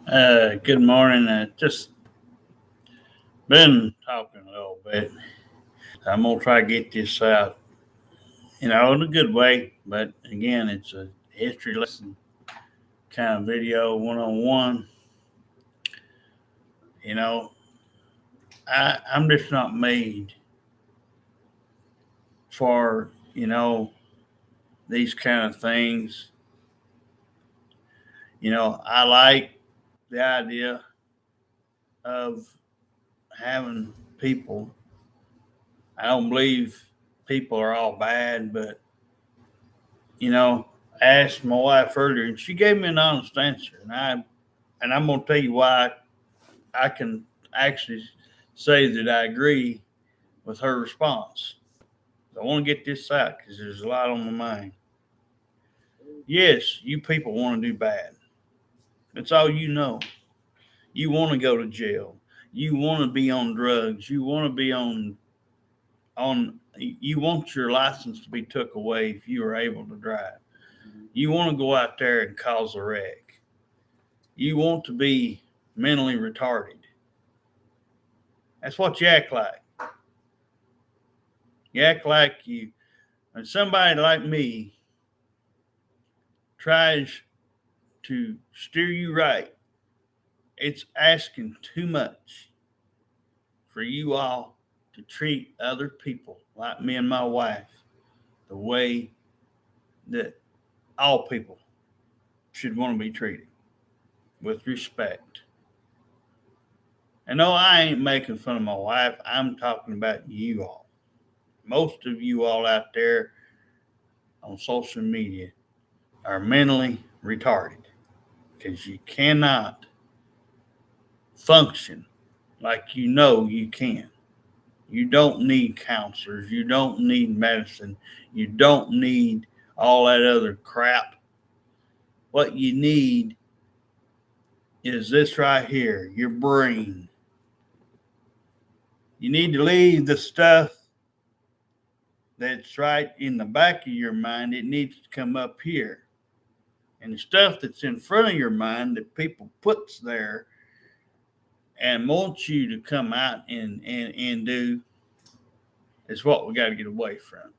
Good morning. Just been talking a little bit. I'm gonna try to get this out, in a good way. But again, it's a history lesson kind of video, 101. You know, I'm just not made for these kind of things. I like the idea of having people. I don't believe people are all bad, but you know, I asked my wife earlier, and she gave me an honest answer, and I'm gonna tell you why I can actually say that I agree with her response. I want to get this out because there's a lot on my mind. Yes, you people want to do bad. That's all you know. You want to go to jail. You want to be on drugs. You want to be on. You want your license to be took away if you are able to drive. You want to go out there and cause a wreck. You want to be mentally retarded. That's what you act like. You act like you, and somebody like me tries to steer you right. It's asking too much for you all to treat other people like me and my wife the way that all people should want to be treated with respect. And no, I ain't making fun of my wife. I'm talking about you all. Most of you all out there on social media are mentally retarded because you cannot function like you can. You don't need counselors. You don't need medicine. You don't need all that other crap. What you need is this right here, your brain. You need to leave the stuff that's right in the back of your mind. It needs to come up here. And the stuff that's in front of your mind that people puts there and wants you to come out and do is what we got to get away from.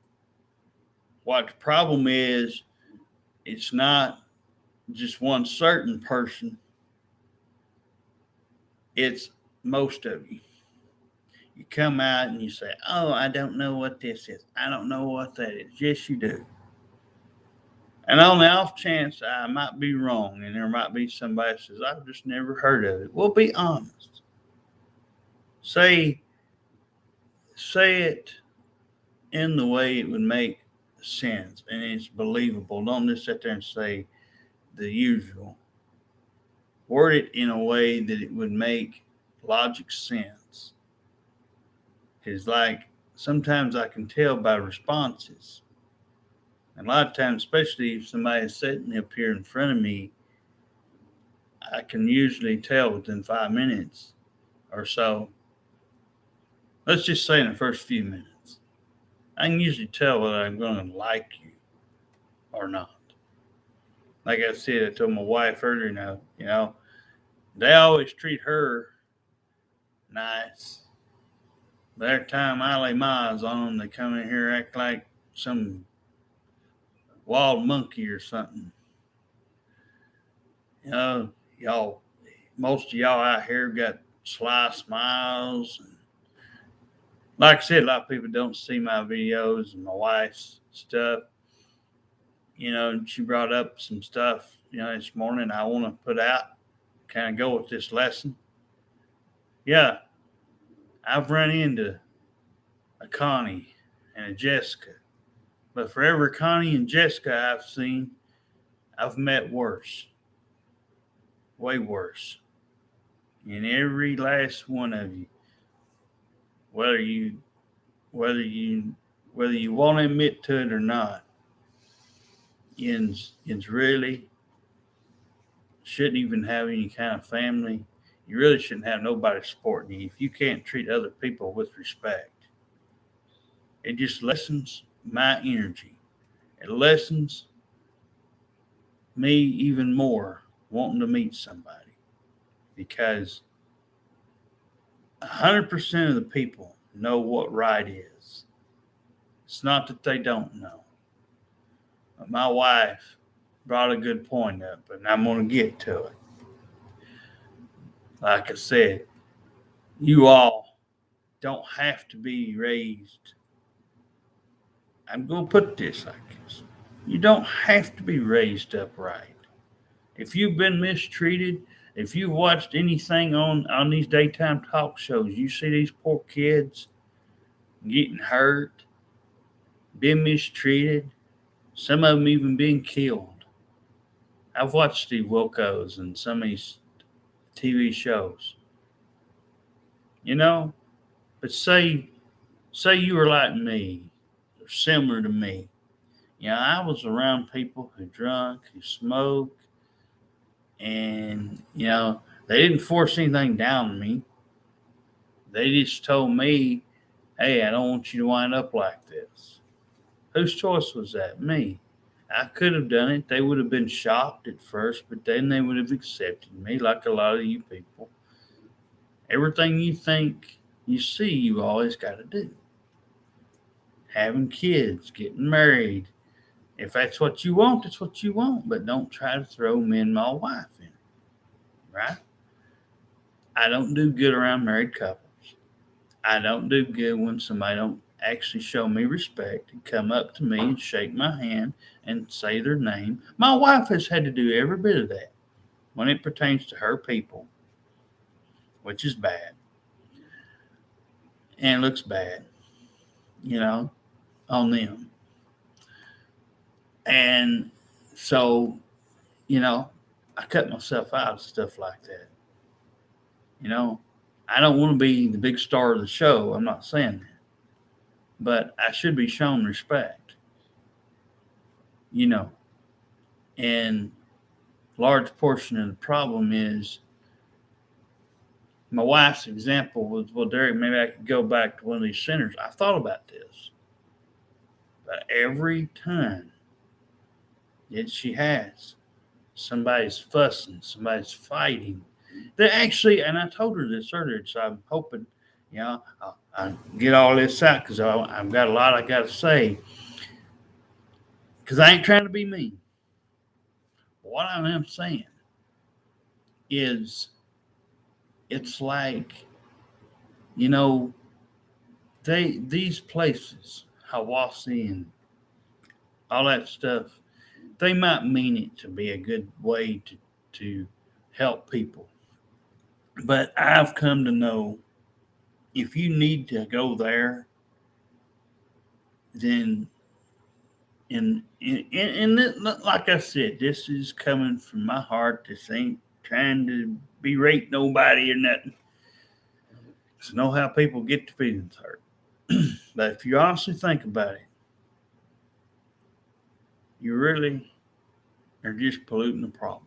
What the problem is, it's not just one certain person, it's most of you. You come out and you say, "Oh, I don't know what this is. I don't know what that is." Yes, you do. And on the off chance I might be wrong and there might be somebody that says, "I've just never heard of it." Well, be honest. Say say it in the way it would make sense and it's believable. Don't just sit there and say the usual. Word it in a way that it would make logic sense. Because, like, sometimes I can tell by responses. And a lot of times, especially if somebody is sitting up here in front of me, I can usually tell within 5 minutes or so. Let's just say in the first few minutes, I can usually tell whether I'm going to like you or not. Like I said, I told my wife earlier now, they always treat her nice. But every time I lay my eyes on them, they come in here act like some wild monkey or something. You know, y'all, most of y'all out here got sly smiles. And like I said, a lot of people don't see my videos and my wife's stuff. She brought up some stuff, this morning I want to put out, kind of go with this lesson. Yeah, I've run into a Connie and a Jessica. But for every Connie and Jessica I've seen, I've met worse, way worse. And every last one of you, whether you whether you whether you want to admit to it or not, is really shouldn't even have any kind of family. You really shouldn't have nobody supporting you if you can't treat other people with respect. It just lessens my energy. It lessens me even more wanting to meet somebody. because 100% of the people know what right is. It's not that they don't know. But my wife brought a good point up, and I'm going to get to it. Like I said, you all don't have to be raised. I'm going to put this like this. You don't have to be raised upright. If you've been mistreated, if you've watched anything on these daytime talk shows, you see these poor kids getting hurt, being mistreated, some of them even being killed. I've watched Steve Wilkos and some of these TV shows. You know, but say you were like me, or similar to me. You know, I was around people who drank, who smoked, and you know, they didn't force anything down on me. They just told me, "Hey, I don't want you to wind up like this." Whose choice was that? Me. I could have done it. They would have been shocked at first, but then they would have accepted me, like a lot of you people. Everything you think you see, you always got to do. Having kids, getting married. If that's what you want, that's what you want. But don't try to throw me and my wife in it, right? I don't do good around married couples. I don't do good when somebody don't actually show me respect and come up to me and shake my hand and say their name. My wife has had to do every bit of that when it pertains to her people, which is bad and looks bad, you know, on them. And so, you know, I cut myself out of stuff like that. You know, I don't want to be the big star of the show. I'm not saying that. But I should be shown respect, you know. And a large portion of the problem is my wife's example was, well, Derek, maybe I could go back to one of these centers. I thought about this. But every time that she has, somebody's fussing, somebody's fighting. They actually, and I told her this earlier, so I'm hoping, you know, I'll get all this out because I've got a lot I got to say. Because I ain't trying to be mean. But what I am saying is, it's like, you know, these places, Hawassi and all that stuff, they might mean it to be a good way to help people. But I've come to know if you need to go there, then like I said, this is coming from my heart. This ain't trying to berate nobody or nothing. It's know how people get their feelings hurt. But if you honestly think about it, you really are just polluting the problem.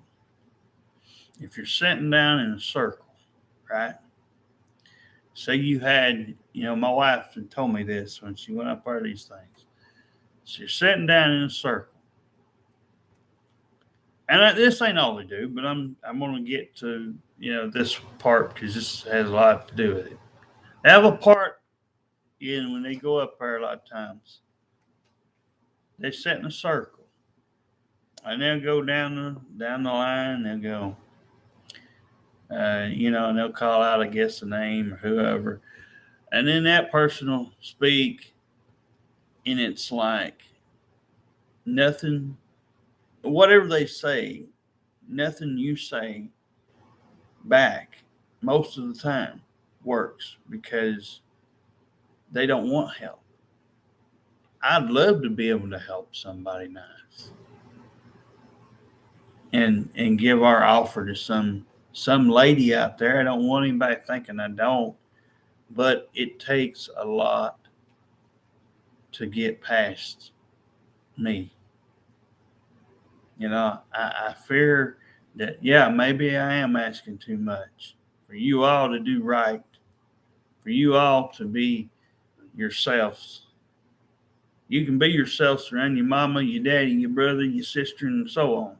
If you're sitting down in a circle, right? Say you had, you know, my wife had told me this when she went up there these things. So you're sitting down in a circle. And this ain't all they do, but I'm going to get to, you know, this part because this has a lot to do with it. They have a part in when they go up there a lot of times. They sit in a circle, and they'll go down the line. They'll go, you know, and they'll call out, I guess, the name or whoever, and then that person will speak, and it's like nothing, whatever they say, nothing you say back most of the time works because they don't want help. I'd love to be able to help somebody nice and give our offer to some lady out there. I don't want anybody thinking I don't, but it takes a lot to get past me. You know, I fear that, yeah, maybe I am asking too much for you all to do right, for you all to be yourselves. You can be yourselves around your mama, your daddy, your brother, your sister, and so on.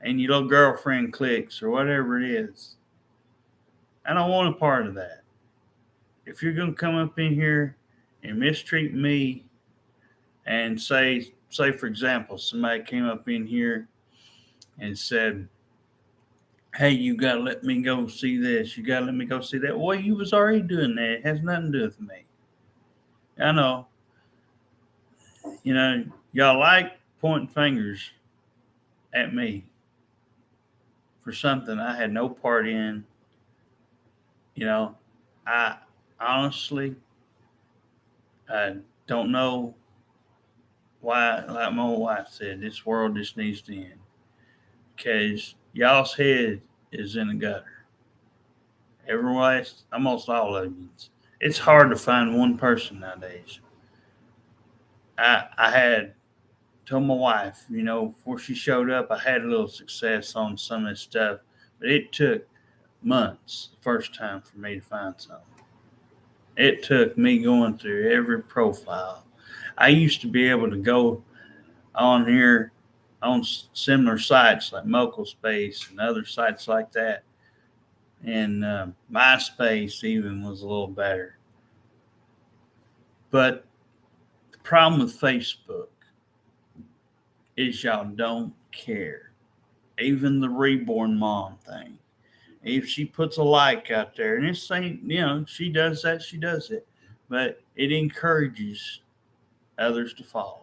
and your little girlfriend clicks or whatever it is. I don't want a part of that. If you're going to come up in here and mistreat me and say for example, somebody came up in here and said, hey, you got to let me go see this. You got to let me go see that. Well, you was already doing that. It has nothing to do with me. I know. Y'all like pointing fingers at me for something I had no part in. I honestly, I don't know why, like my old wife said, this world just needs to end. Because y'all's head is in the gutter. Everyone, almost all of you. It's hard to find one person nowadays. I had told my wife, before she showed up, I had a little success on some of this stuff, but it took months the first time for me to find something. It took me going through every profile. I used to be able to go on here on similar sites like MocoSpace and other sites like that. And MySpace even was a little better. But the problem with Facebook is y'all don't care. Even the reborn mom thing. If she puts a like out there, and it's saying, she does that, she does it. But it encourages others to follow.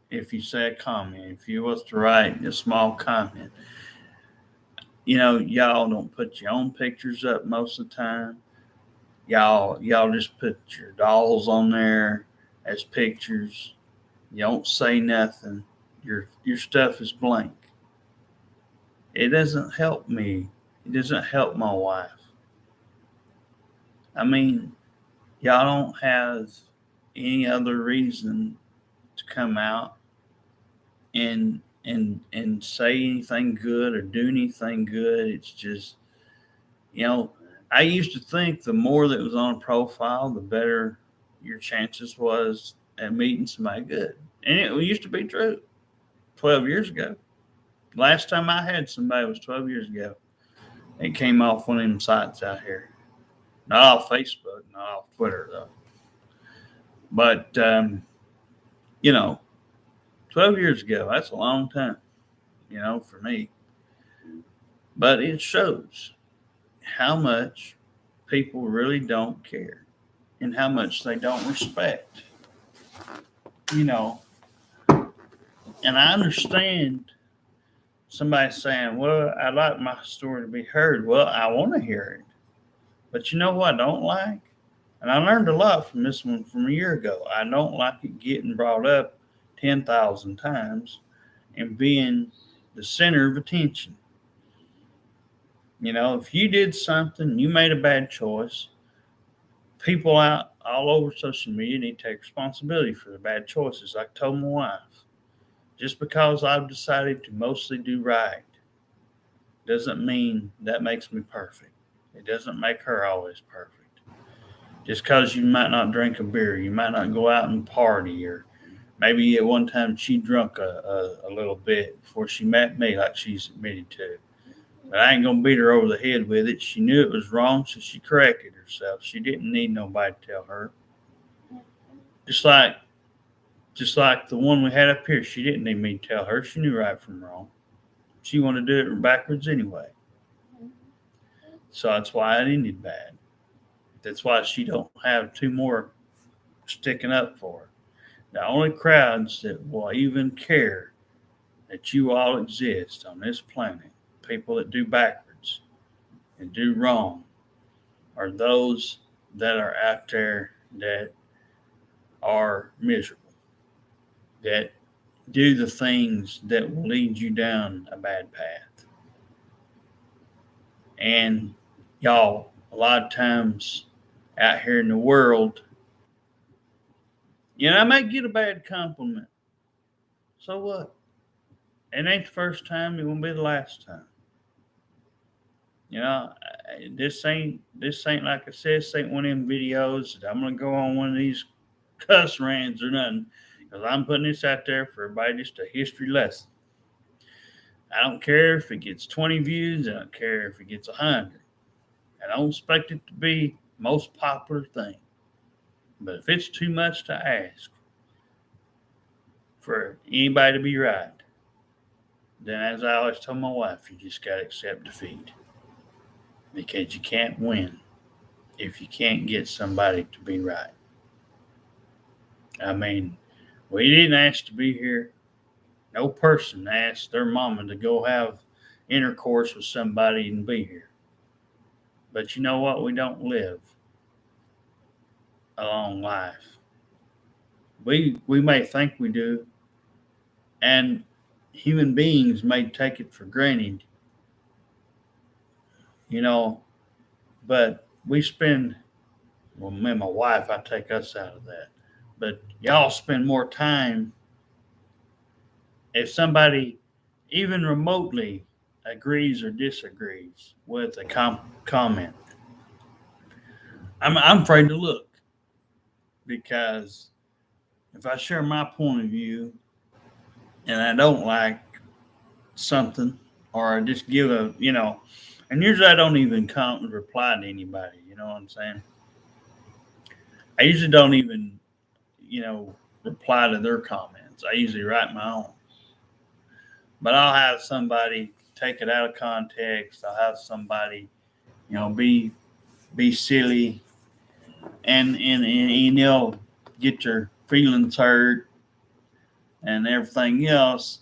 If you say a comment, if you was to write a small comment, y'all don't put your own pictures up most of the time. Y'all just put your dolls on there as pictures. You don't say nothing. Your stuff is blank. It doesn't help me. It doesn't help my wife. I mean, y'all don't have any other reason to come out and say anything good or do anything good. It's just, I used to think the more that was on a profile, the better your chances was at meeting somebody good. And it used to be true 12 years ago. Last time I had somebody was 12 years ago. It came off one of them sites out here. Not off Facebook, not off Twitter, though. But, 12 years ago, that's a long time, for me. But it shows how much people really don't care and how much they don't respect. And I understand somebody saying, well, I'd like my story to be heard. Well, I want to hear it. But you know what I don't like? And I learned a lot from this one from a year ago. I don't like it getting brought up 10,000 times and being the center of attention. If you did something, you made a bad choice, people out all over social media need to take responsibility for the bad choices. Like I told my wife, just because I've decided to mostly do right doesn't mean that makes me perfect. It doesn't make her always perfect. Just because you might not drink a beer, you might not go out and party, or maybe at one time she drunk a little bit before she met me, like she's admitted to. But I ain't going to beat her over the head with it. She knew it was wrong, so she corrected herself. She didn't need nobody to tell her. Just like the one we had up here, she didn't need me to tell her. She knew right from wrong. She wanted to do it backwards anyway. So that's why it ended bad. That's why she don't have two more sticking up for her. The only crowds that will even care that you all exist on this planet, people that do backwards and do wrong, are those that are out there that are miserable, that do the things that will lead you down a bad path. And y'all, a lot of times out here in the world, I might get a bad compliment. So what? It ain't the first time. It won't be the last time. This ain't like I said. This ain't one of them videos that I'm gonna go on one of these cuss rants or nothing, because I'm putting this out there for everybody, just a history lesson. I don't care if it gets 20 views. I don't care if it gets 100. I don't expect it to be the most popular thing. But if it's too much to ask for anybody to be right, then as I always tell my wife, you just got to accept defeat. Because you can't win if you can't get somebody to be right. I mean, we didn't ask to be here. No person asked their mama to go have intercourse with somebody and be here. But you know what? We don't live a long life. We may think we do, and human beings may take it for granted, you know, but we spend, well, me and my wife, I take us out of that. But y'all spend more time if somebody even remotely agrees or disagrees with a comment. I'm afraid to look because if I share my point of view and I don't like something or I just give a, and usually I don't even come and reply to anybody, you know what I'm saying? I usually don't even, reply to their comments. I usually write my own. But I'll have somebody take it out of context. I'll have somebody, be silly and they'll get your feelings hurt and everything else.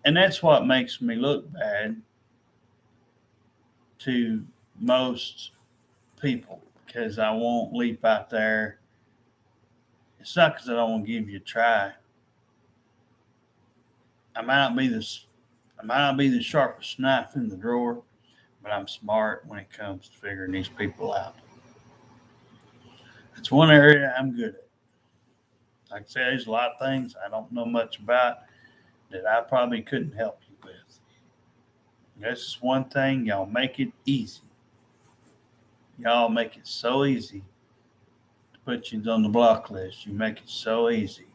And that's what makes me look bad to most people because I won't leap out there. It's not because I don't want to give you a try. I might not be the sharpest knife in the drawer, but I'm smart when it comes to figuring these people out. It's one area I'm good at. Like I said, there's a lot of things I don't know much about that I probably couldn't help you with. This is one thing, y'all make it easy. Y'all make it so easy to put you on the block list. You make it so easy.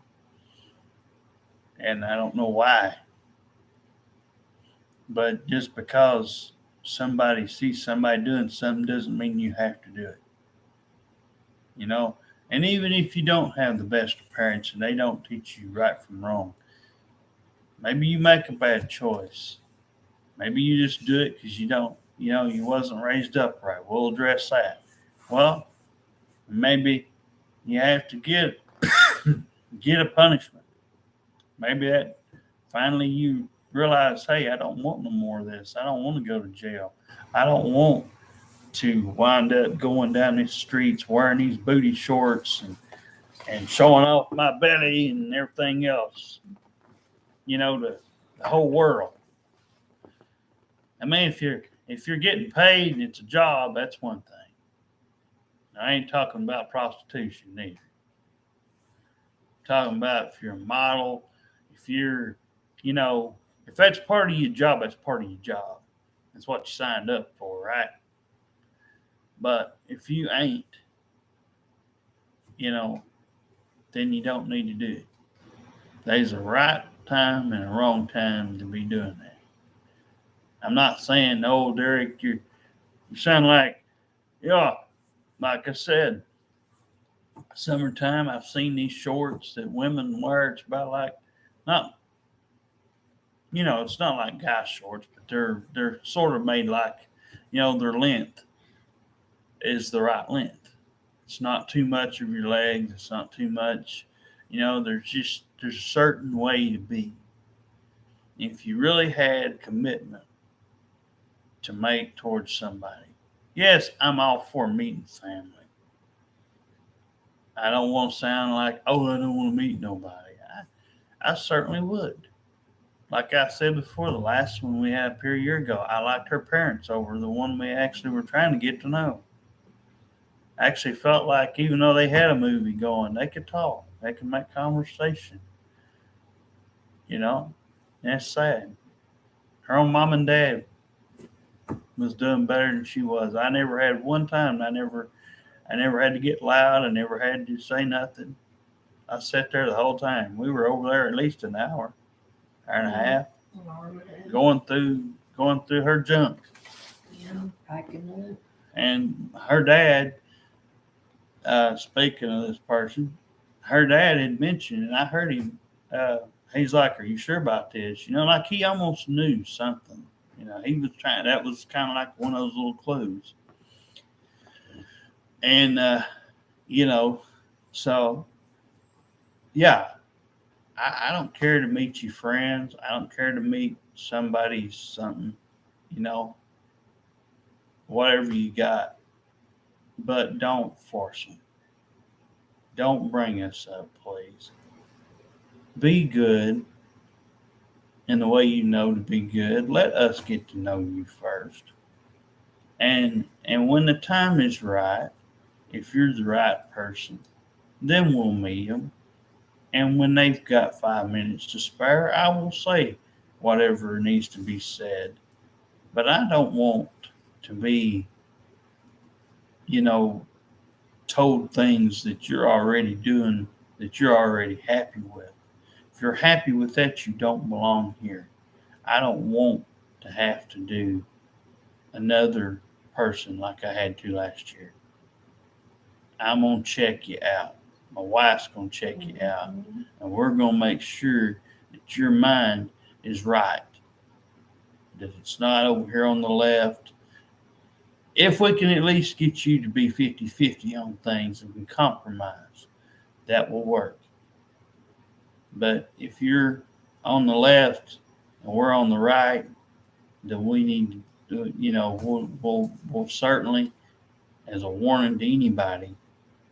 And I don't know why. But just because somebody sees somebody doing something doesn't mean you have to do it. And even if you don't have the best of parents and they don't teach you right from wrong, maybe you make a bad choice. Maybe you just do it because you wasn't raised up right. We'll address that. Well, maybe you have to get a punishment. Maybe that finally you realize, hey, I don't want no more of this. I don't want to go to jail. I don't want to wind up going down these streets wearing these booty shorts and showing off my belly and everything else, to the whole world. I mean, if you're getting paid and it's a job, that's one thing. I ain't talking about prostitution either. I'm talking about if you're a model, if you're, if that's part of your job, that's part of your job. That's what you signed up for, right? But if you ain't, then you don't need to do it. There's a right time and a wrong time to be doing that. I'm not saying, oh, Derek, you sound like, like I said, summertime, I've seen these shorts that women wear. It's about like, not, it's not like guy shorts, but they're sort of made like, their length is the right length. It's not too much of your legs. It's not too much. There's a certain way to be. If you really had commitment to make towards somebody, yes, I'm all for meeting family. I don't want to sound like, oh, I don't want to meet nobody. I certainly would. Like I said before, the last one we had up here a year ago, I liked her parents over the one we actually were trying to get to know. I actually felt like even though they had a movie going, they could talk. They could make conversation. That's sad. Her own mom and dad was doing better than she was. I never had one time. I never had to get loud. I never had to say nothing. I sat there the whole time. We were over there at least an hour and a half. going through her junk. Yeah, packing up. And her dad, speaking of this person, her dad had mentioned, and I heard him. He's like, "Are you sure about this?" Like he almost knew something. He was trying. That was kind of like one of those little clues. And so yeah, I don't care to meet you friends. I don't care to meet somebody something. You know, whatever you got, but don't force them. Don't bring us up, please. Be good in the way you know to be good. Let us get to know you first. And when the time is right, if you're the right person, then we'll meet them. And when they've got 5 minutes to spare, I will say whatever needs to be said. But I don't want to be, you know, told things that you're already doing that you're already happy with. If you're happy with that, you don't belong here. I don't want to have to do another person like I had to last year. I'm going to check you out. My wife's going to check you out. And we're going to make sure that your mind is right, that it's not over here on the left. If we can at least get you to be 50-50 on things and can compromise, that will work. But if you're on the left and we're on the right, then we need to do it. We'll certainly, as a warning to anybody,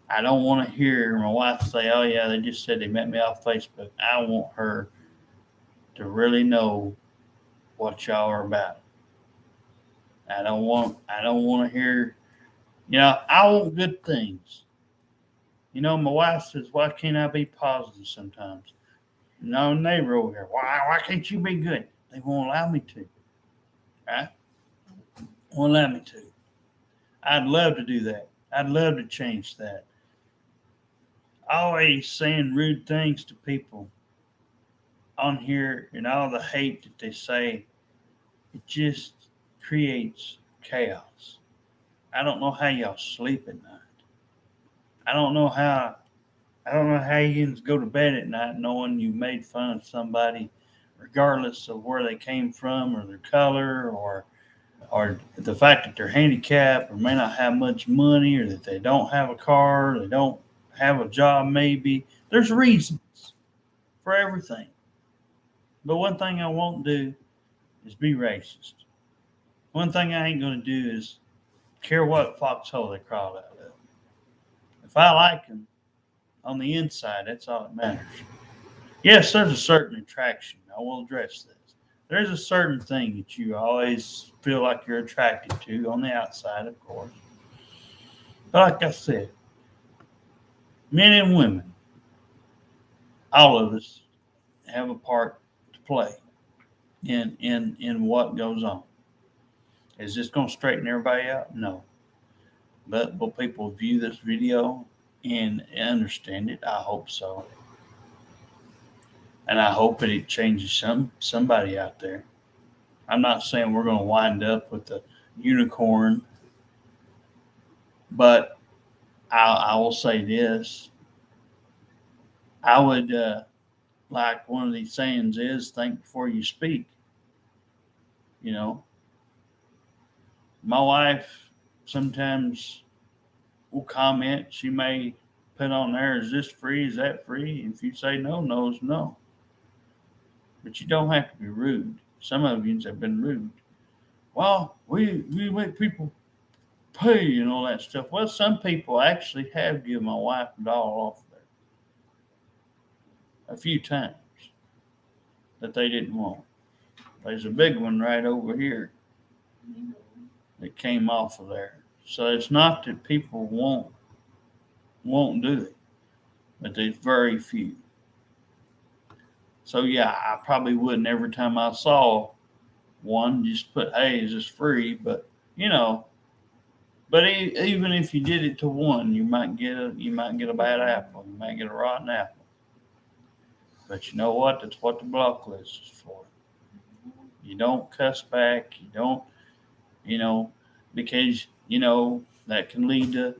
I don't want to hear my wife say, "Oh yeah, they just said they met me off Facebook." I want her to really know what y'all are about. I don't want to hear. I want good things. My wife says, "Why can't I be positive sometimes?" No neighbor over here. Why can't you be good? They won't allow me to. Right? Won't allow me to. I'd love to do that. I'd love to change that. Always saying rude things to people on here and all the hate that they say, it just creates chaos. I don't know how y'all sleep at night. I don't know how you can go to bed at night knowing you made fun of somebody regardless of where they came from or their color or the fact that they're handicapped or may not have much money or that they don't have a car, or they don't have a job maybe. There's reasons for everything. But one thing I won't do is be racist. One thing I ain't going to do is care what foxhole they crawled out of. If I like them on the inside, that's all that matters. Yes, there's a certain attraction. I will address this. There's a certain thing that you always feel like you're attracted to on the outside, of course. But like I said, men and women, all of us have a part to play in what goes on. Is this going to straighten everybody out? No. But will people view this video and understand it? I hope so. And I hope that it changes somebody out there. I'm not saying we're going to wind up with a unicorn, but I will say this. I would, like one of these sayings is, think before you speak. My wife sometimes will comment. She may put on there, "Is this free? Is that free?" If you say no, no is no. But you don't have to be rude. Some of you have been rude. Well, we make people pay and all that stuff. Well, some people actually have given my wife $1 off there a few times that they didn't want. There's a big one right over here that came off of there. So it's not that people won't do it, but there's very few. So yeah, I probably wouldn't every time I saw one just put, "Hey, is this free?" But even if you did it to one, you might get a bad apple. You might get a rotten apple. But you know what? That's what the block list is for. You don't cuss back. You don't, because, that can lead to,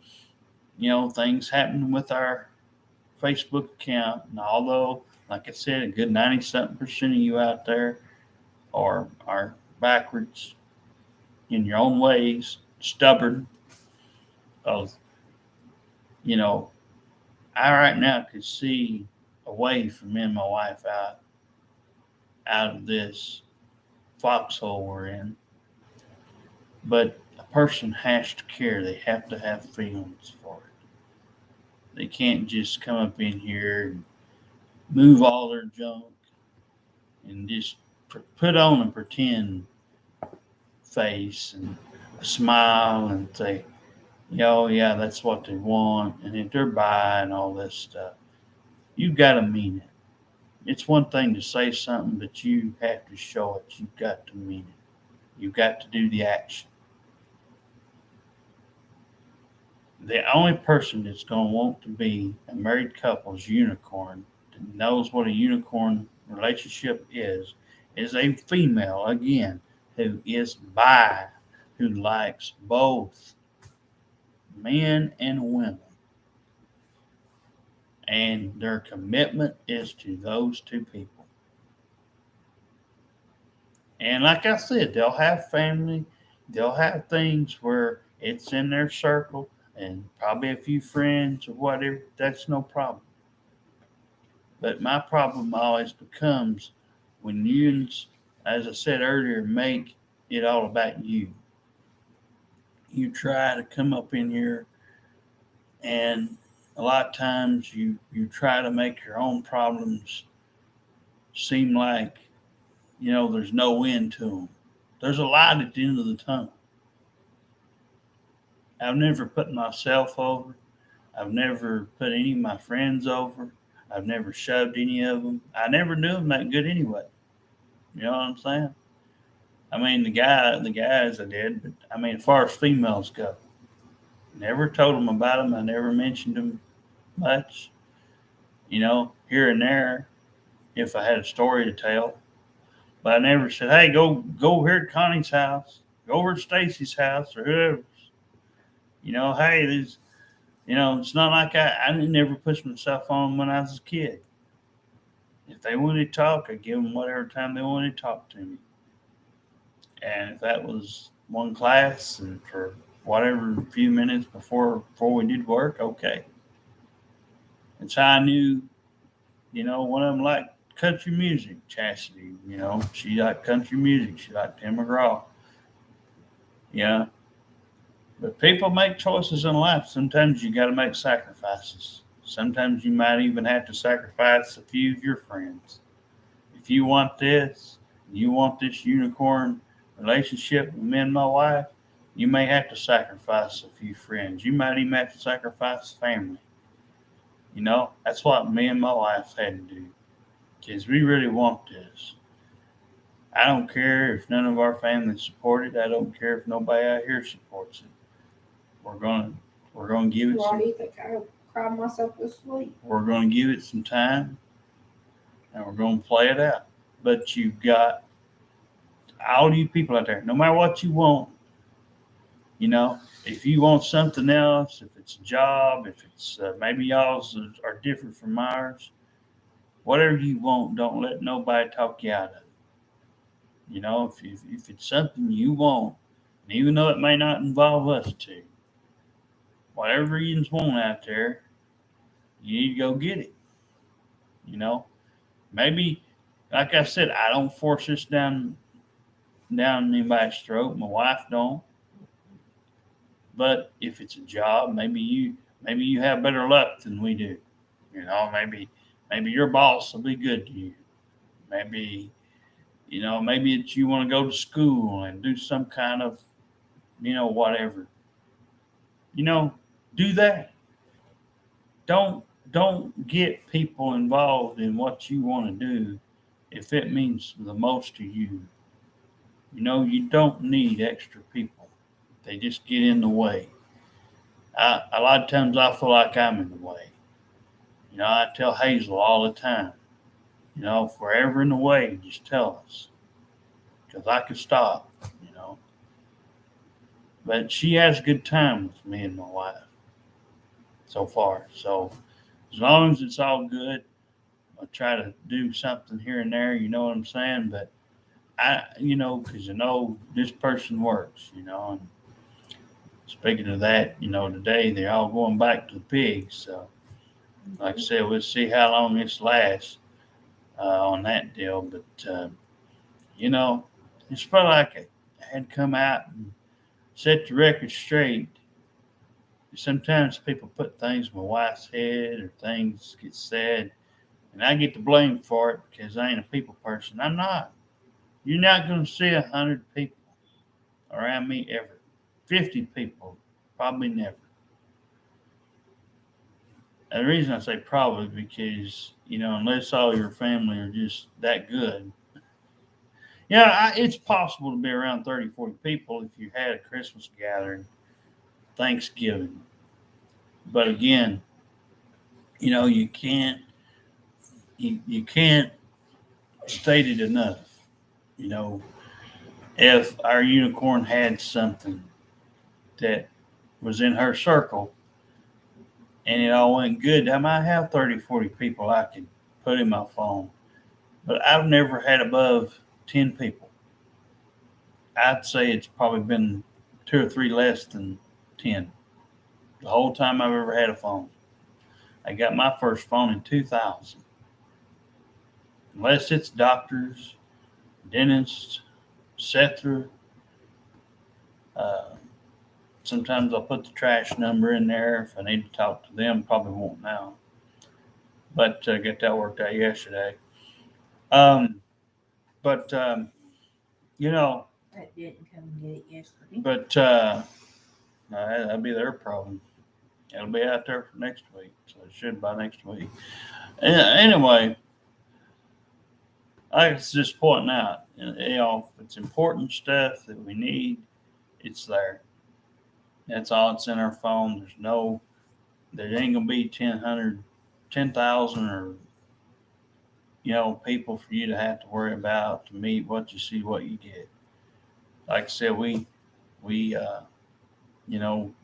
things happening with our Facebook account. And although, like I said, a good 90 something percent of you out there are backwards in your own ways, stubborn. Because, you know, I right now could see a way for me and my wife out of this foxhole we're in. But a person has to care. They have to have feelings for it. They can't just come up in here and move all their junk and just put on a pretend face and a smile and say, oh, yeah, that's what they want. And if they're buying all this stuff, you've got to mean it. It's one thing to say something, but you have to show it. You've got to mean it. You've got to do the action. The only person that's going to want to be a married couple's unicorn that knows what a unicorn relationship is a female, again, who is bi, who likes both men and women. And their commitment is to those two people. And like I said, they'll have family, they'll have things where it's in their circle and probably a few friends or whatever. That's no problem. But my problem always becomes when you, as I said earlier, make it all about you. You try to come up in here, and a lot of times you try to make your own problems seem like, there's no end to them. There's a light at the end of the tunnel. I've never put myself over. I've never put any of my friends over. I've never shoved any of them. I never knew them that good anyway. You know what I'm saying? I mean, the guys I did, but I mean, as far as females go, never told them about them. I never mentioned them much. Here and there, if I had a story to tell. But I never said, hey, go over here to Connie's house, go over to Stacy's house or whoever's. Hey, there's, it's not like I didn't never push myself on when I was a kid. If they wanted to talk, I'd give them whatever time they wanted to talk to me. And if that was one class and for whatever few minutes before we did work, okay. That's how I knew, one of them liked country music, Chastity. She liked country music. She liked Tim McGraw. Yeah. But people make choices in life. Sometimes you got to make sacrifices. Sometimes you might even have to sacrifice a few of your friends. If you want this unicorn relationship with me and my wife, you may have to sacrifice a few friends. You might even have to sacrifice family. That's what me and my wife had to do. Because we really want this. I don't care if none of our family support it. I don't care if nobody out here supports it. We're gonna give it Why do you think I cried myself to sleep? We're gonna give it some time, and we're gonna play it out. But you've got all you people out there, no matter what you want. If you want something else, if it's a job, if it's maybe y'all's are different from ours, whatever you want, don't let nobody talk you out of it. If it's something you want, and even though it may not involve us two, whatever you want out there, you need to go get it. Maybe, like I said, I don't force this down anybody's throat. My wife don't. But if it's a job, maybe you have better luck than we do. Maybe your boss will be good to you. Maybe it's you want to go to school and do some kind of, whatever. Do that. Don't get people involved in what you want to do if it means the most to you. You don't need extra people. They just get in the way. A lot of times I feel like I'm in the way. I tell Hazel all the time, if we're ever in the way, just tell us. because I could stop, you know. But she has a good time with me and my wife so far. So as long as it's all good, I try to do something here and there, you know what I'm saying? But because this person works, And speaking of that, today they're all going back to the pigs. So, like I said, we'll see how long this lasts on that deal. But, it's probably like I had to come out and set the record straight. Sometimes people put things in my wife's head or things get said, and I get the blame for it because I ain't a people person. I'm not. You're not going to see 100 people around me ever. 50 people, probably never. And the reason I say probably because, unless all your family are just that good. It's possible to be around 30, 40 people if you had a Christmas gathering, Thanksgiving. But again, you can't state it enough. If our unicorn had something that was in her circle and it all went good, I might have 30, 40 people I could put in my phone. But I've never had above 10 people. I'd say it's probably been 2 or 3 less than 10 the whole time I've ever had a phone. I got my first phone in 2000. Unless it's doctors, dentists, etc. Sometimes I'll put the trash number in there if I need to talk to them. Probably won't now. But get that worked out yesterday. But That didn't come get it yesterday. But no, that'll be their problem. It'll be out there for next week, so it should by next week. Anyway, I was just pointing out, if it's important stuff that we need, it's there. That's all it's in our phone. There ain't gonna be 10,000 or people for you to have to worry about to meet what you see, what you get. Like I said, we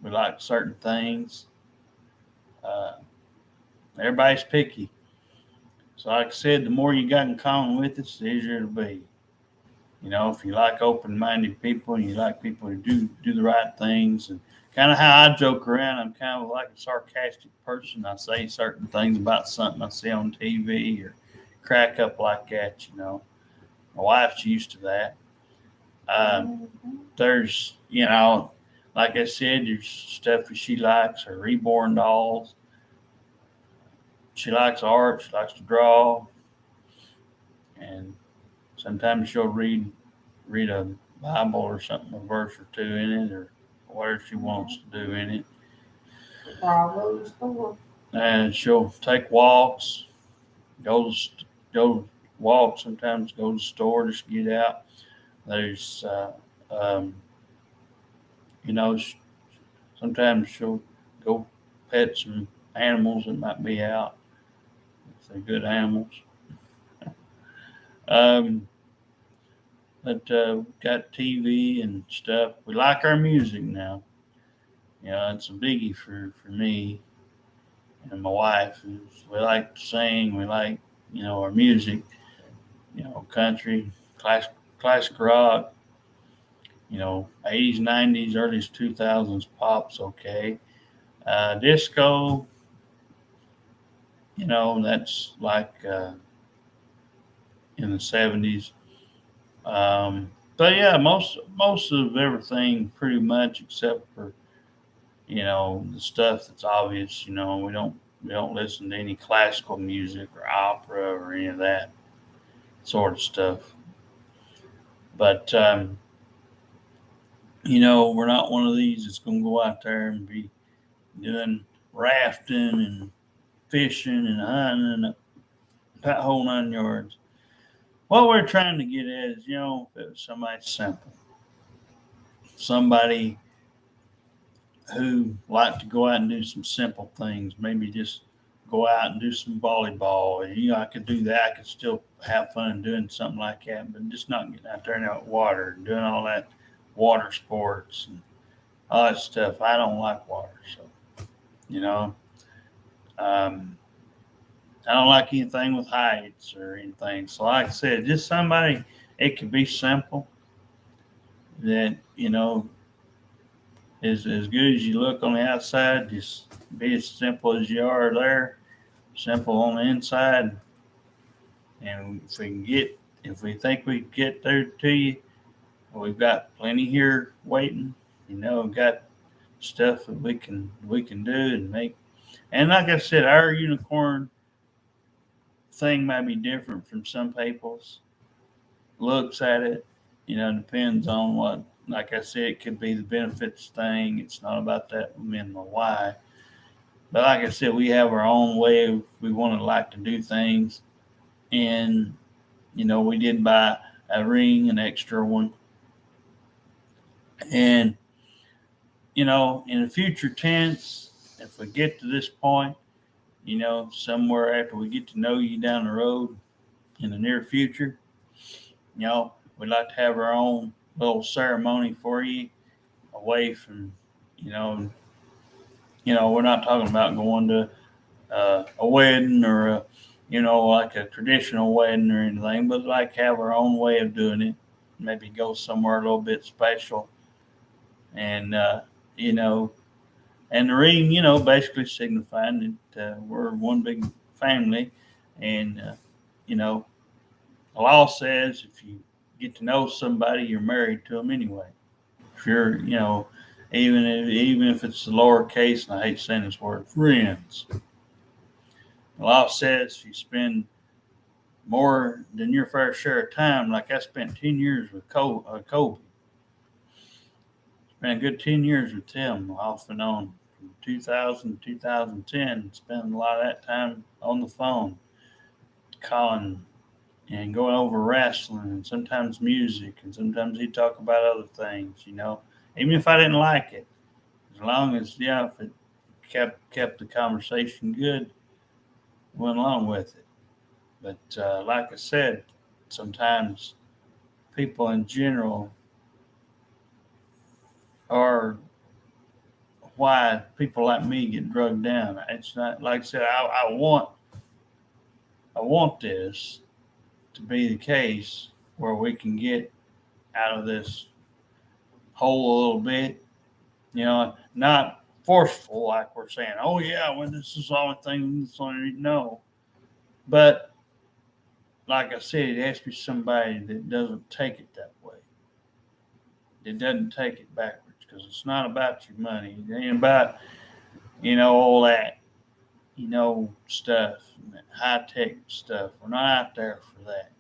like certain things. Everybody's picky. So like I said, the more you got in common with us, the easier it'll be. If you like open-minded people and you like people who do the right things, and kind of how I joke around, I'm kind of like a sarcastic person. I say certain things about something I see on TV or crack up like that. My wife's used to that. There's, like I said, there's stuff that she likes, her reborn dolls. She likes art. She likes to draw, and sometimes she'll read a Bible or something, a verse or two in it, or whatever she wants to do in it. Proverbs 4. And she'll take walks, go walk. Sometimes go to the store just to get out. There's, sometimes she'll go pet some animals that might be out. If they're good animals. But got TV and stuff. We like our music now. It's a biggie for me and my wife. We like to sing. We like, our music. Country, classic rock. 80s, 90s, early 2000s pop's okay. Disco. That's like in the 70s. But yeah, most of everything pretty much except for the stuff that's obvious. We don't listen to any classical music or opera or any of that sort of stuff. But we're not one of these that's going to go out there and be doing rafting and fishing and hunting and that whole 9 yards. What we're trying to get at is, if it was somebody simple, somebody who liked to go out and do some simple things, maybe just go out and do some volleyball. I could do that. I could still have fun doing something like that, but just not getting out there in that water and doing all that water sports and all that stuff. I don't like water, so you know. Um, I don't like anything with heights or anything. So, like I said, just somebody. It could be simple. That is as good as you look on the outside. Just be as simple as you are there. Simple on the inside. And if we think we can get there to you, we've got plenty here waiting. We've got stuff that we can do and make. And like I said, our unicorn thing might be different from some people's looks at it. Depends on what. Like I said, it could be the benefits thing. It's not about that minimum why. But like I said, we have our own way of we want to like to do things. And we did buy a ring, an extra one. And in the future tense, if we get to this point, somewhere after we get to know you down the road in the near future, we'd like to have our own little ceremony for you away from, we're not talking about going to a wedding or like a traditional wedding or anything, but like have our own way of doing it. Maybe go somewhere a little bit special, and and the ring, basically signifying that we're one big family, and the law says if you get to know somebody, you're married to them anyway. If you're, even if it's the lowercase, and I hate saying this word, friends. The law says if you spend more than your fair share of time, like I spent 10 years with Kobe. Spent a good 10 years with him off and on from 2000 to 2010. Spent a lot of that time on the phone calling and going over wrestling and sometimes music, and sometimes he'd talk about other things, even if I didn't like it, as long as if it kept the conversation good, went along with it. But like I said, sometimes people in general are why people like me get drugged down. It's not like I said. I want this to be the case where we can get out of this hole a little bit, not forceful like we're saying, oh yeah, well this is the only thing, this only no. But like I said, it has to be somebody that doesn't take it that way. It doesn't take it backwards because it's not about your money. It ain't about, all that, stuff, high tech stuff. We're not out there for that.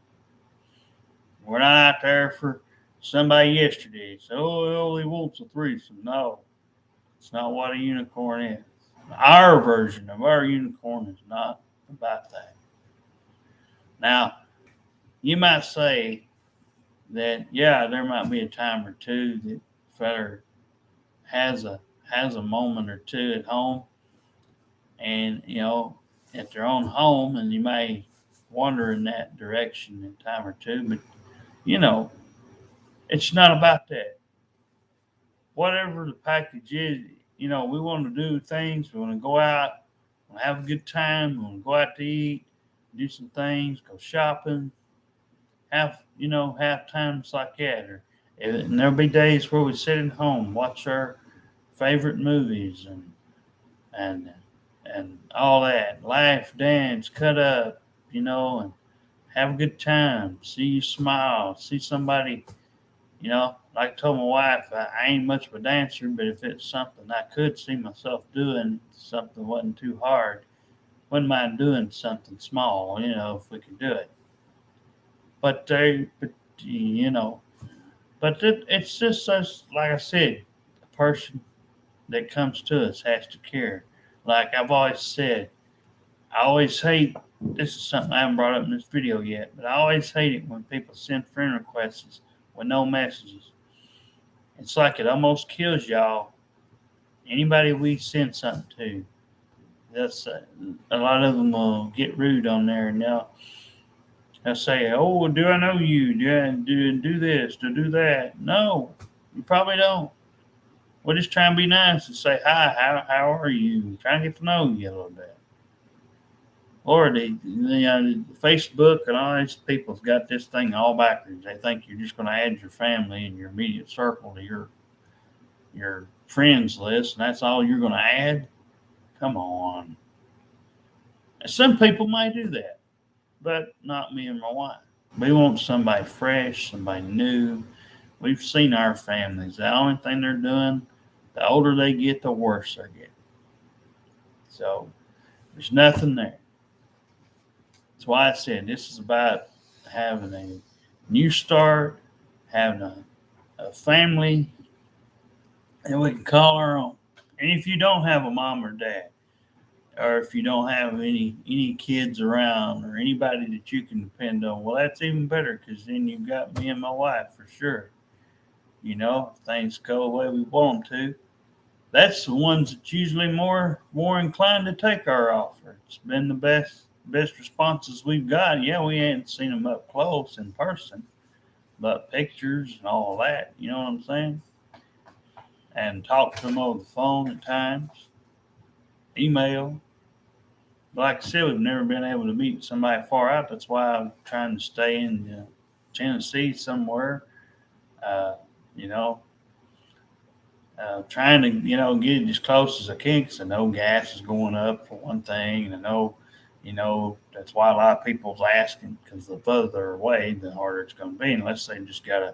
We're not out there for somebody yesterday. So, oh, he only wants a threesome. No, it's not what a unicorn is. Our version of our unicorn is not about that. Now, you might say that, yeah, there might be a time or two that feller has a moment or two at home, and at their own home, and you may wander in that direction in time or two, but it's not about that. Whatever the package is, we want to do things. We want to go out, we want to have a good time. We want to go out to eat, do some things, go shopping, have times like that. And there'll be days where we sit at home, watch our favorite movies and and all that, laugh, dance, cut up, and have a good time. See you smile, see somebody. Like I told my wife, I ain't much of a dancer, but if it's something I could see myself doing, something wasn't too hard, wouldn't mind doing something small, if we could do it. But you know, it's just us, like I said, the person that comes to us has to care. Like I've always said, I always hate. This is something I haven't brought up in this video yet, but I always hate it when people send friend requests with no messages. It's like it almost kills y'all. Anybody we send something to that's a lot of them will get rude on there, and they'll say, "Oh, do I know you? Do this? Do that?" No, you probably don't. We're just trying to be nice and say hi. How are you? Trying to get to know you a little bit. Or Facebook and all these people's got this thing all backwards. They think you're just going to add your family and your immediate circle to your friends list, and that's all you're going to add. Come on. Some people might do that, but not me and my wife. We want somebody fresh, somebody new. We've seen our families. The only thing they're doing, the older they get, the worse they get. So there's nothing there. That's why I said this is about having a new start, having a family that we can call our own. And if you don't have a mom or dad, or if you don't have any kids around or anybody that you can depend on, well, that's even better because then you've got me and my wife for sure. If things go the way we want them to, that's the ones that's usually more inclined to take our offer. It's been the best responses we've got. Yeah, we ain't seen them up close in person, but pictures and all that, you know what I'm saying? And talk to them over the phone at times, email. Like I said, we've never been able to meet somebody far out. That's why I'm trying to stay in Tennessee somewhere. You know, trying to get it as close as I can because I know gas is going up for one thing, and I know that's why a lot of people's asking because the further away, the harder it's going to be. Unless they just got a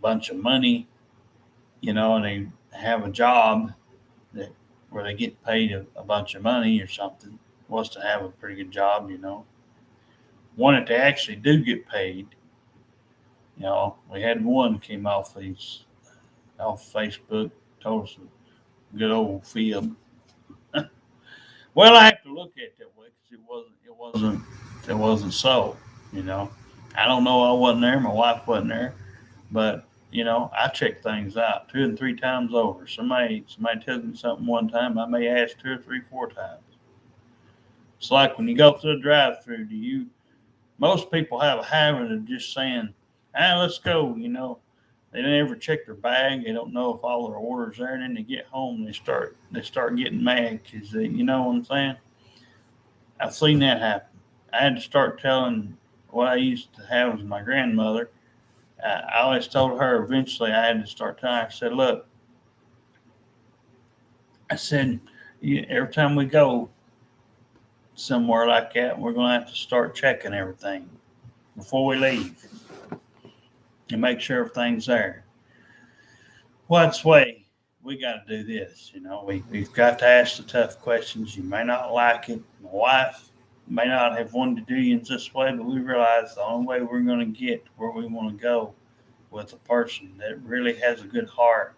bunch of money, and they have a job where they get paid a bunch of money or something. Was to have a pretty good job, One that they actually do get paid. We had one came off Facebook, told us a good old fib. Well, I have to look at it that way because it wasn't so. I don't know. I wasn't there. My wife wasn't there, but I check things out 2 and 3 times over. Somebody tells me something one time, I may ask 2 or 3, 4 times. It's like when you go through a drive-through. Most people have a habit of just saying, let's go. They don't ever check their bag. They don't know if all their orders there. And then they get home and they start getting mad because you know what I'm saying. I've seen that happen. I had to start telling what I used to have with my grandmother. I always told her eventually I had to start telling her. I said, look, every time we go somewhere like that, we're going to have to start checking everything before we leave and make sure everything's there. What's way we got to do this? We've got to ask the tough questions. You may not like it. My wife may not have wanted to do you this way, but we realize the only way we're going to get where we want to go with a person that really has a good heart,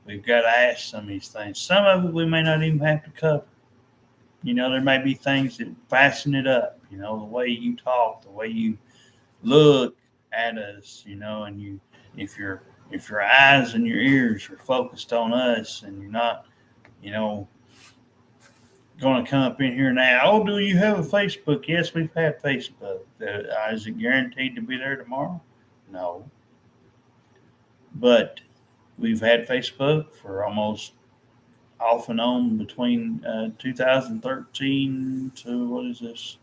we've got to ask some of these things. Some of it we may not even have to cover. There may be things that fasten it up, the way you talk, the way you look at us, and if your eyes and your ears are focused on us and you're not, going to come up in here now, oh, do you have a Facebook? Yes, we've had Facebook. Is it guaranteed to be there tomorrow? No. But we've had Facebook for almost off and on between 2013 to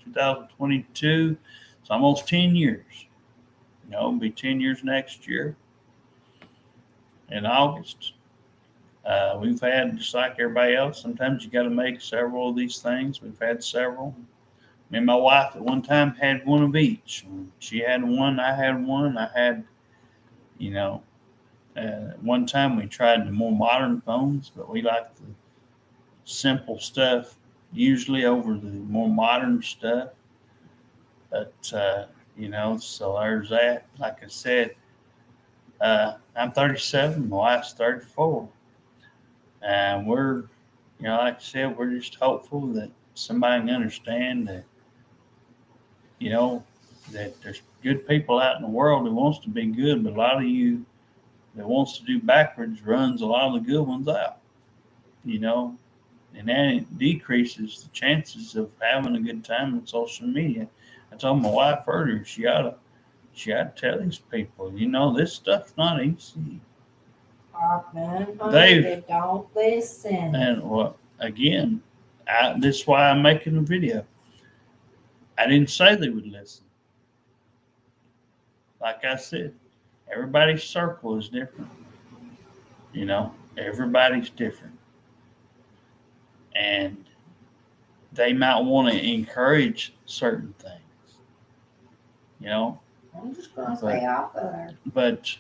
2022. It's almost 10 years. It'll be 10 years next year in August. We've had, just like everybody else, sometimes you got to make several of these things. We've had several. Me and my wife at one time had one of each. She had one, I had one. I had, one time we tried the more modern phones, but we liked the simple stuff usually over the more modern stuff. But, so there's that. Like I said, I'm 37, my wife's 34. And we're, like I said, we're just hopeful that somebody can understand that, that there's good people out in the world that wants to be good, but a lot of you that wants to do backwards runs a lot of the good ones out. And that decreases the chances of having a good time on social media. I told my wife earlier she ought to tell these people, this stuff's not easy. I've been They've they don't listen. and well again, this is why I'm making a video. I didn't say they would listen. Like I said, everybody's circle is different. Everybody's different. And they might want to encourage certain things. I'm just gonna stay off of there. But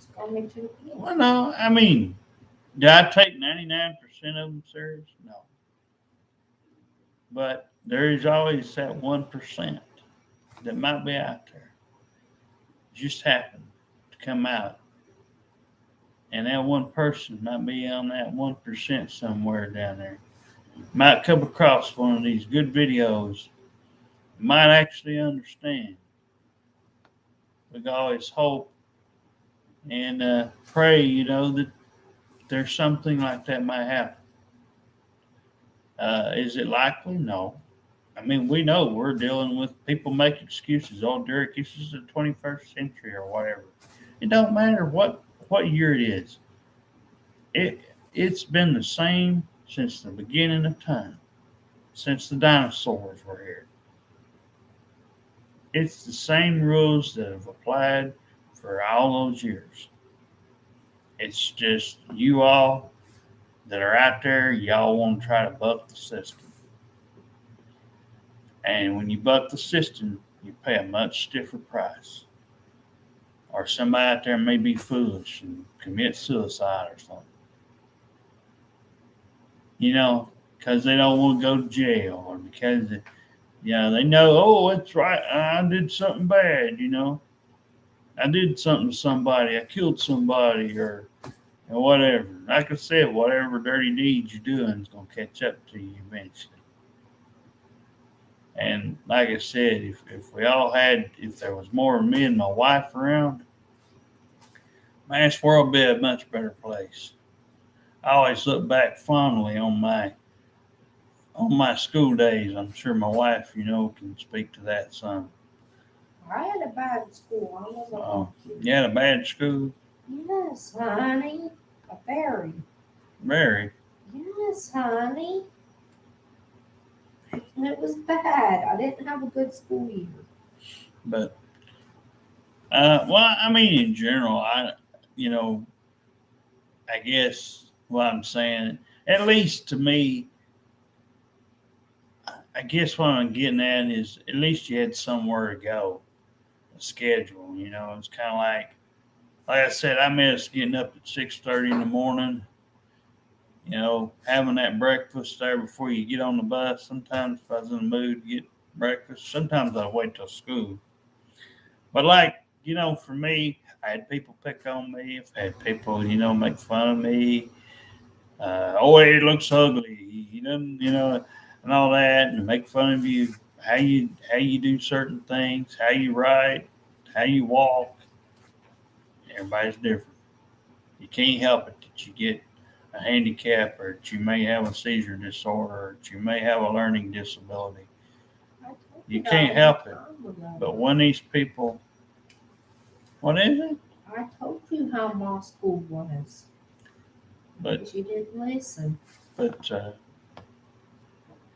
It's gonna be too easy. well, no, I mean, do I take 99% of them serious? No. But there is always that 1% that might be out there. Just happen to come out. And that one person might be on that 1% somewhere down there. Might come across one of these good videos. Might actually understand. We can always hope and pray, that there's something like that might happen. Is it likely? No. I mean, we know we're dealing with people make excuses. Oh, Derek, this is the 21st century or whatever. It don't matter what year it is. It's been the same since the beginning of time, since the dinosaurs were here. It's the same rules that have applied for all those years. It's just you all that are out there, y'all want to try to buck the system. And when you buck the system, you pay a much stiffer price. Or somebody out there may be foolish and commit suicide or something. Because they don't want to go to jail or because, they know, oh, it's right, I did something bad, I did something to somebody, I killed somebody or whatever. Like I said, whatever dirty deeds you're doing is going to catch up to you eventually. And like I said, if there was more of me and my wife around, man, this world would be a much better place. I always look back fondly on my school days. I'm sure my wife, can speak to that some. I had a bad school. I was You had a bad school? Yes, honey. Very. Very. Yes, honey. And it was bad. I didn't have a good school year. But, I mean, in general, I guess what I'm saying, at least to me, I guess what I'm getting at is at least you had somewhere to go, a schedule. It's kind of like I said, I miss getting up at 6:30 in the morning. Having that breakfast there before you get on the bus. Sometimes if I was in the mood to get breakfast, sometimes I'd wait till school. But for me, I had people pick on me. I had people, make fun of me. He looks ugly. He doesn't, and all that, and make fun of you, how you do certain things, how you write, how you walk. Everybody's different. You can't help it that you get a handicap or that you may have a seizure disorder or that you may have a learning disability. You can't help it. But when these people, what is it? I told you how my school was. But you didn't listen. But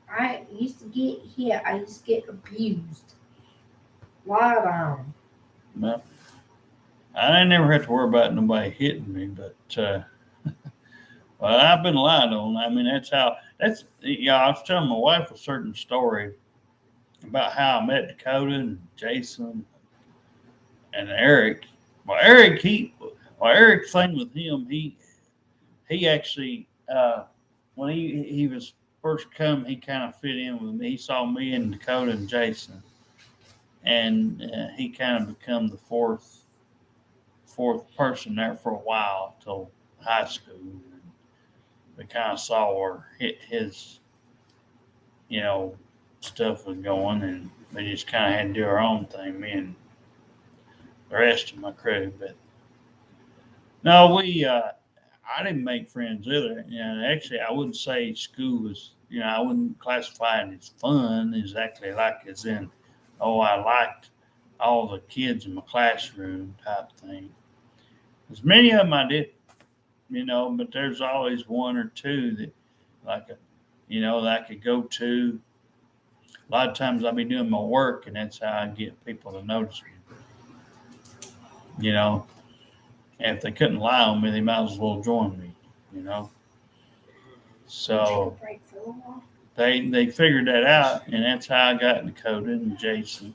I used to get hit. I used to get abused. Lied on. Well, I never had to worry about nobody hitting me, but well, I've been lied on. I mean, I was telling my wife a certain story about how I met Dakota and Jason and Eric. Well, Eric's thing with him, he actually when he was first come, he kind of fit in with me. He saw me and Dakota and Jason, and he kind of become the fourth person there for a while till high school. We kind of saw where his stuff was going, and we just kind of had to do our own thing, me and the rest of my crew. But no, I didn't make friends either. And actually, I wouldn't say school was, I wouldn't classify it as fun exactly like as in, oh, I liked all the kids in my classroom type thing. As many of them I did, but there's always one or two that, like, that I could go to. A lot of times I'll be doing my work, and that's how I get people to notice me. And if they couldn't lie on me, they might as well join me. You know. So they figured that out, and that's how I got Dakota and Jason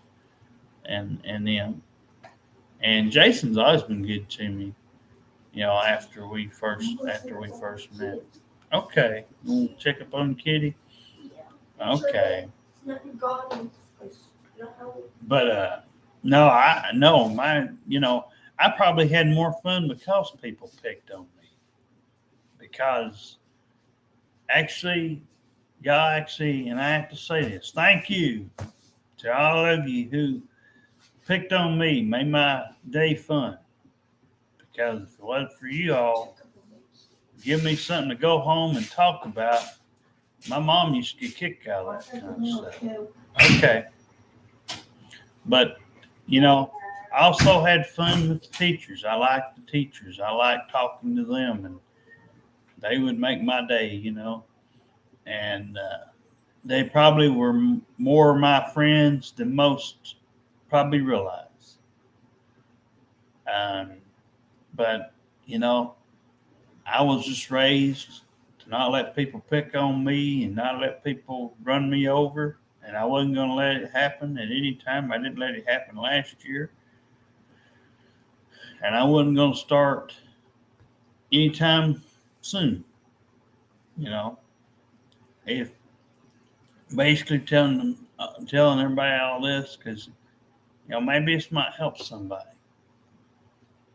and them. And Jason's always been good to me. After we first met. Okay, you want to check up on Kitty? Okay. But no, I probably had more fun because people picked on me. Because actually, and I have to say this, thank you to all of you who picked on me, made my day fun. Because if it wasn't for you all, give me something to go home and talk about. My mom used to get kicked out of that kind of stuff. Okay. But, I also had fun with the teachers. I liked the teachers. I liked talking to them, and they would make my day, And they probably were more my friends than most probably realize. But, I was just raised to not let people pick on me and not let people run me over. And I wasn't going to let it happen at any time. I didn't let it happen last year. And I wasn't going to start anytime soon. If basically telling everybody all this because, maybe this might help somebody.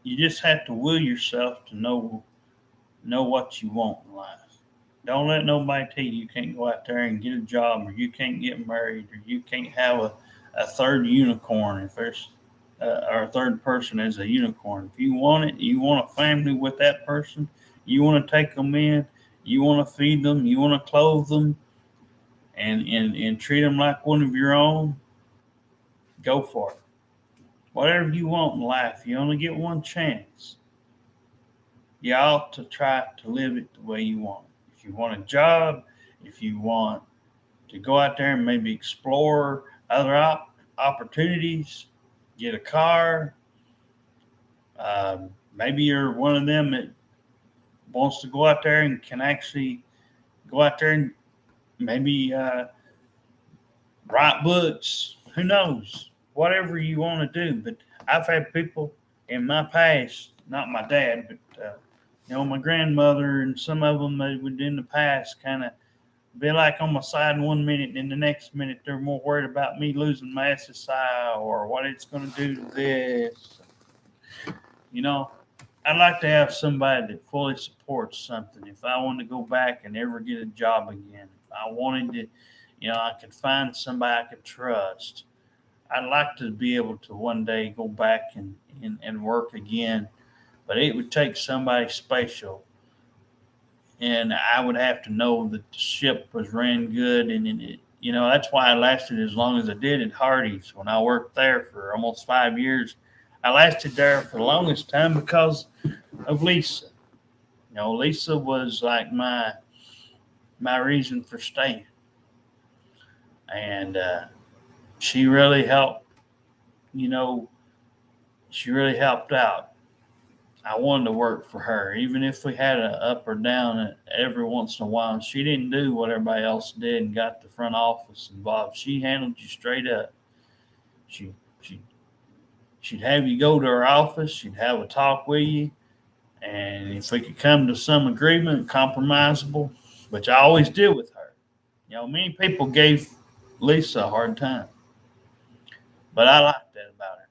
You just have to will yourself to know what you want in life. Don't let nobody tell you can't go out there and get a job, or you can't get married, or you can't have a third unicorn if there's or a third person as a unicorn. If you want it, you want a family with that person, you want to take them in, you want to feed them, you want to clothe them, and treat them like one of your own, go for it. Whatever you want in life, you only get one chance. You ought to try to live it the way you want. If you want a job, if you want to go out there and maybe explore other opportunities, get a car. Maybe you're one of them that wants to go out there and can actually go out there and maybe write books. Who knows? Whatever you want to do. But I've had people in my past, not my dad, but my grandmother and some of them that would in the past kind of be like on my side 1 minute, and the next minute they're more worried about me losing my SSI or what it's going to do to this. I'd like to have somebody that fully supports something. If I want to go back and ever get a job again, if I wanted to, I could find somebody I could trust. I'd like to be able to one day go back and work again, but it would take somebody special. And I would have to know that the ship was ran good. And that's why I lasted as long as I did at Hardee's when I worked there for almost 5 years. I lasted there for the longest time because of Lisa. Lisa was like my reason for staying. And she really helped, she really helped out. I wanted to work for her, even if we had an up or down every once in a while. She didn't do what everybody else did and got the front office involved. She handled you straight up. She'd have you go to her office. She'd have a talk with you. And if we could come to some agreement, compromisable, which I always did with her. Many people gave Lisa a hard time. But I liked that about her.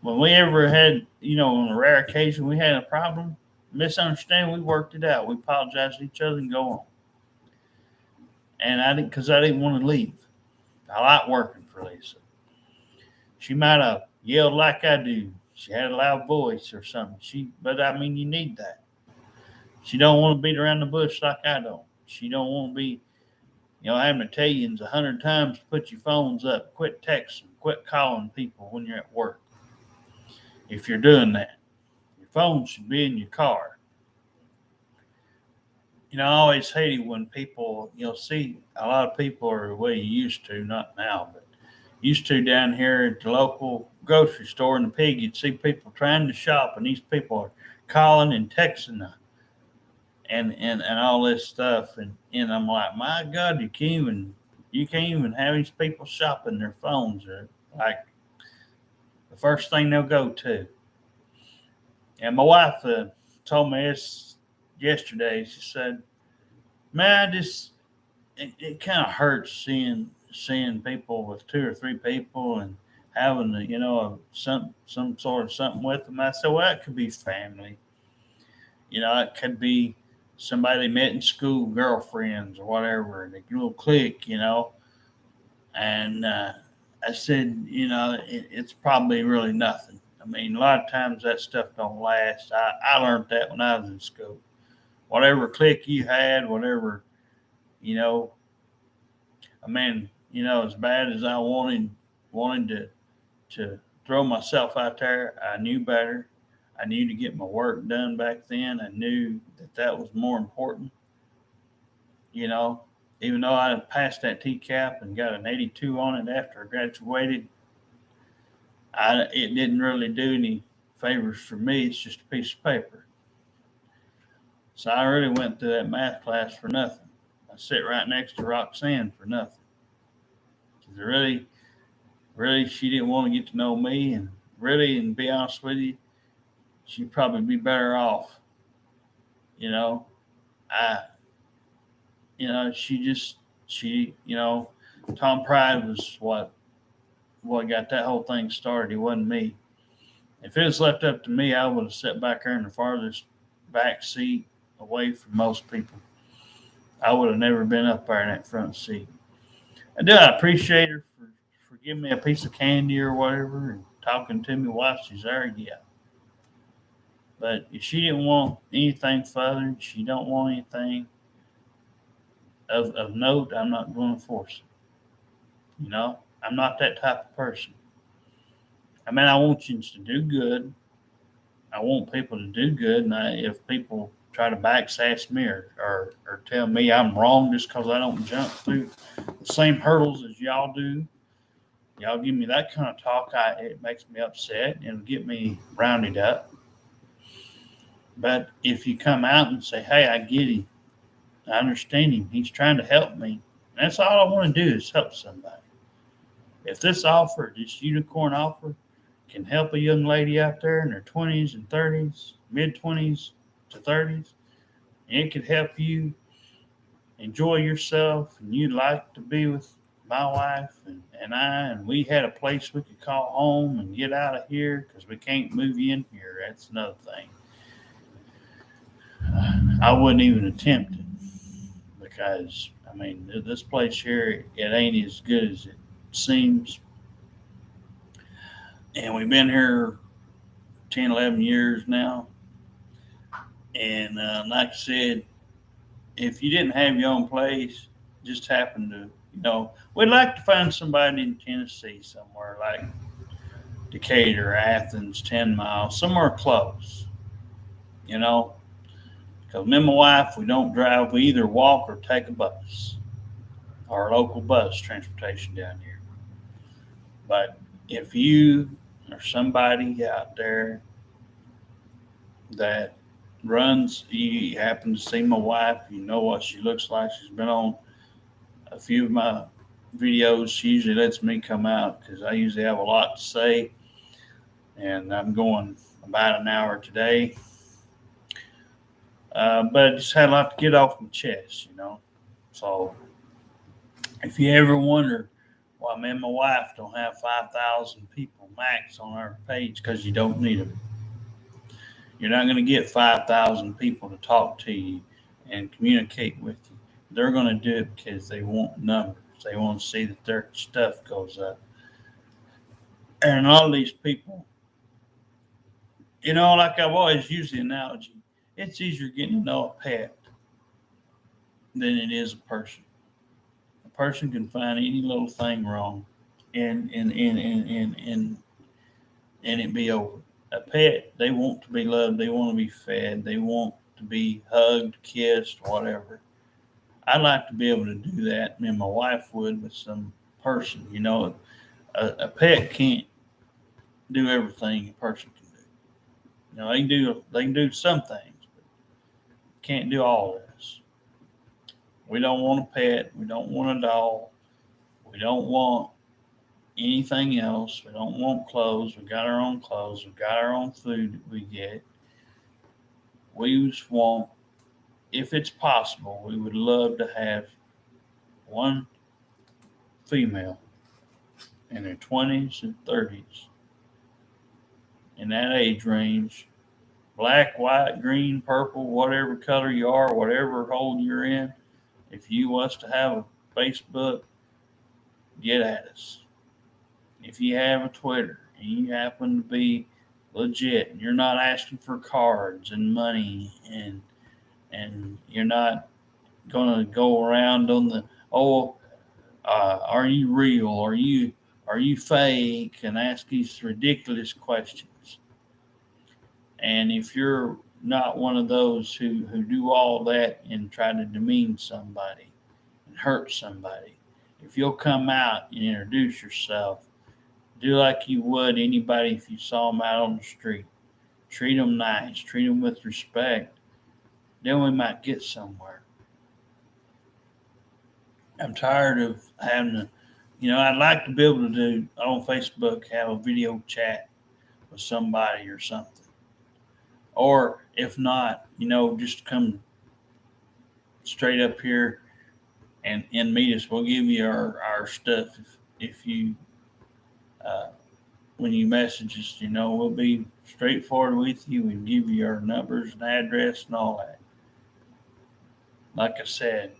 When we ever had, on a rare occasion, we had a problem, misunderstanding, we worked it out. We apologized to each other and go on. And I didn't want to leave. I like working for Lisa. She might have yelled like I do. She had a loud voice or something. But you need that. She don't want to beat around the bush like I don't. She don't want to be, having to tell you 100 times to put your phones up, quit texting, quit calling people when you're at work. If you're doing that, your phone should be in your car. I always hate it when people, see a lot of people are the way you used to, not now, but used to down here at the local grocery store in the pig, you'd see people trying to shop, and these people are calling and texting and all this stuff, and I'm like, my God, you can't even have these people shopping. Their phones are like the first thing they'll go to. And my wife told me this yesterday. She said, "Man, it kind of hurts seeing people with 2 or 3 people and having some sort of something with them." I said, "Well, it could be family. It could be somebody they met in school, girlfriends or whatever, and a little clique, And I said, it's probably really nothing. I mean, a lot of times that stuff don't last. I learned that when I was in school. Whatever clique you had, whatever, as bad as I wanted to throw myself out there, I knew better. I knew to get my work done back then. I knew that was more important. Even though I had passed that TCAP and got an 82 on it after I graduated, it didn't really do any favors for me. It's just a piece of paper. So I really went through that math class for nothing. I sit right next to Roxanne for nothing. Because really, she didn't want to get to know me, and really, and be honest with you, she'd probably be better off. Tom Pride was what got that whole thing started. It wasn't me. If it was left up to me, I would have sat back there in the farthest back seat away from most people. I would have never been up there in that front seat. I appreciate her for giving me a piece of candy or whatever and talking to me while she's there, yeah. But if she didn't want anything further, she don't want anything of note, I'm not going to force it. I'm not that type of person. I mean, I want you to do good. I want people to do good. And if people try to backsass me or tell me I'm wrong just because I don't jump through the same hurdles as y'all do, y'all give me that kind of talk, it makes me upset and get me rounded up. But if you come out and say, hey, I get him, I understand him, he's trying to help me, that's all I want to do is help somebody. If this unicorn offer, can help a young lady out there in her 20s and 30s, mid-20s to 30s, and it could help you enjoy yourself, and you'd like to be with my wife and I, and we had a place we could call home and get out of here because we can't move you in here, that's another thing. I wouldn't even attempt it because, I mean, this place here, it ain't as good as it seems. And we've been here 10, 11 years now. And like I said, if you didn't have your own place, just happened to, we'd like to find somebody in Tennessee somewhere like Decatur, Athens, 10 miles, somewhere close, Because me and my wife, we don't drive. We either walk or take a bus, our local bus transportation down here. But if you or somebody out there that you happen to see my wife, you know what she looks like. She's been on a few of my videos. She usually lets me come out because I usually have a lot to say. And I'm going about an hour today. But I just had a lot to get off my chest, So if you ever wonder why me and my wife don't have 5,000 people max on our page, because you don't need them. You're not going to get 5,000 people to talk to you and communicate with you. They're going to do it because they want numbers. They want to see that their stuff goes up. And all these people, like I've always used the analogy, it's easier getting to know a pet than it is a person. A person can find any little thing wrong and it be over. A pet, they want to be loved, they want to be fed, they want to be hugged, kissed, whatever. I'd like to be able to do that, and my wife would with some person. A pet can't do everything a person can do. They can do some things, but can't do all of this. We don't want a pet. We don't want a dog. We don't want anything else. We don't want clothes. We got our own clothes. We got our own food that we get. We just want, if it's possible, we would love to have one female in their 20s and 30s, in that age range, black, white, green, purple, whatever color you are, whatever hole you're in. If you want to have a Facebook, get at us. If you have a Twitter and you happen to be legit and you're not asking for cards and money and you're not going to go around on the, are you real? Are you fake? And ask these ridiculous questions. And if you're not one of those who do all that and try to demean somebody and hurt somebody, if you'll come out and introduce yourself, do like you would anybody if you saw them out on the street. Treat them nice, treat them with respect, then we might get somewhere. I'm tired of having to, I'd like to be able to do on Facebook, have a video chat with somebody or something. Or if not, just come straight up here and meet us. We'll give you our stuff if you, when you message us, we'll be straightforward with you and give you our numbers and address and all that. Like I said,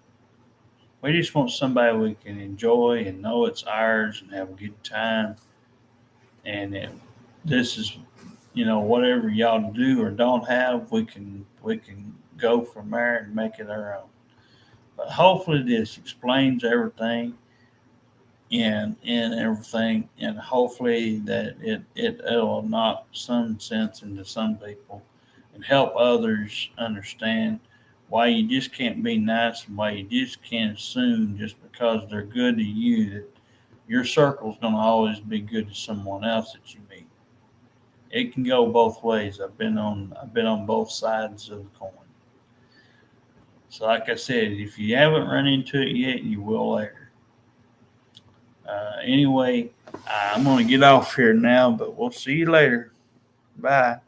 we just want somebody we can enjoy and know it's ours and have a good time. And this is, whatever y'all do or don't have, we can go from there and make it our own. But hopefully this explains everything and everything, and hopefully that it'll knock some sense into some people and help others understand why you just can't be nice and why you just can't assume just because they're good to you that your circle's going to always be good to someone else that you meet. It can go both ways. I've been on both sides of the coin. So like I said, if you haven't run into it yet, you will later. Anyway, I'm going to get off here now, but we'll see you later. Bye.